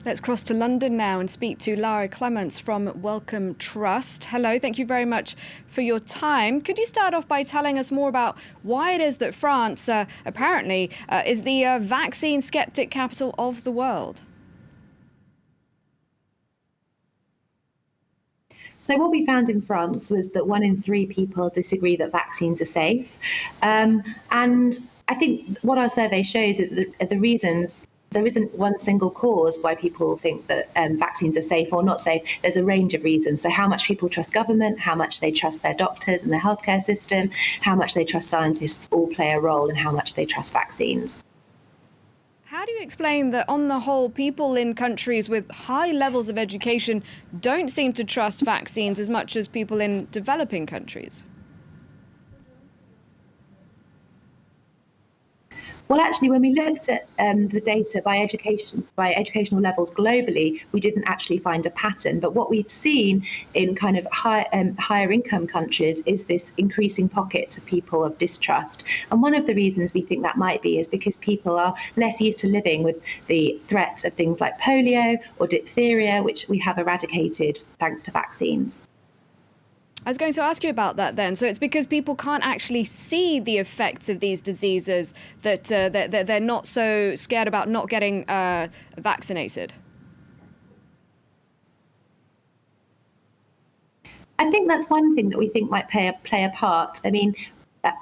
Let's cross to London now and speak to Lara Clements from Wellcome Trust. Hello, thank you very much for your time. Could you start off by telling us more about why it is that France apparently is the vaccine skeptic capital of the world? So what we found in France was that 1 in 3 people disagree that vaccines are safe. And I think what our survey shows is that the reasons, there isn't one single cause why people think that vaccines are safe or not safe. There's a range of reasons. So how much people trust government, how much they trust their doctors and their healthcare system, how much they trust scientists all play a role in how much they trust vaccines. How do you explain that, on the whole, people in countries with high levels of education don't seem to trust vaccines as much as people in developing countries? Well, actually, when we looked at the data by educational levels globally, we didn't actually find a pattern. But what we'd seen in kind of higher income countries is this increasing pockets of people of distrust. And one of the reasons we think that might be is because people are less used to living with the threat of things like polio or diphtheria, which we have eradicated thanks to vaccines. I was going to ask you about that then. So it's because people can't actually see the effects of these diseases that they're not so scared about not getting vaccinated? I think that's one thing that we think might play a part. I mean,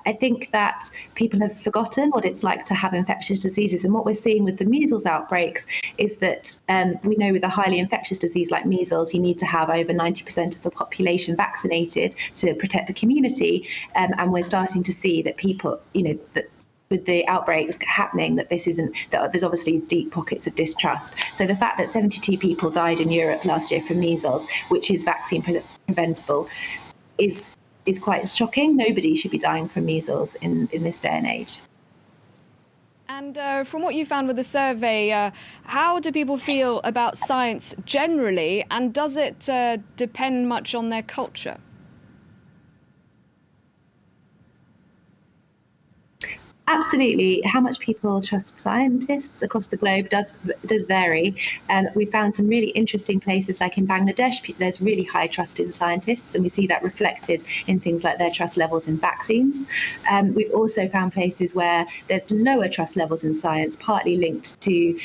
I think that people have forgotten what it's like to have infectious diseases. And what we're seeing with the measles outbreaks is that we know with a highly infectious disease like measles, you need to have over 90% of the population vaccinated to protect the community. And we're starting to see that people, that with the outbreaks happening, that there's obviously deep pockets of distrust. So the fact that 72 people died in Europe last year from measles, which is vaccine preventable, is quite shocking. Nobody should be dying from measles in this day and age. And from what you found with the survey, how do people feel about science generally, and does it depend much on their culture? Absolutely. How much people trust scientists across the globe does vary. We found some really interesting places, like in Bangladesh, there's really high trust in scientists, and we see that reflected in things like their trust levels in vaccines. We've also found places where there's lower trust levels in science, partly linked to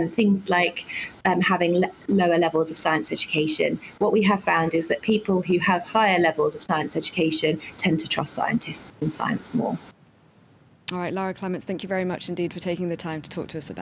things like having lower levels of science education. What we have found is that people who have higher levels of science education tend to trust scientists and science more. All right, Lara Clements, thank you very much indeed for taking the time to talk to us about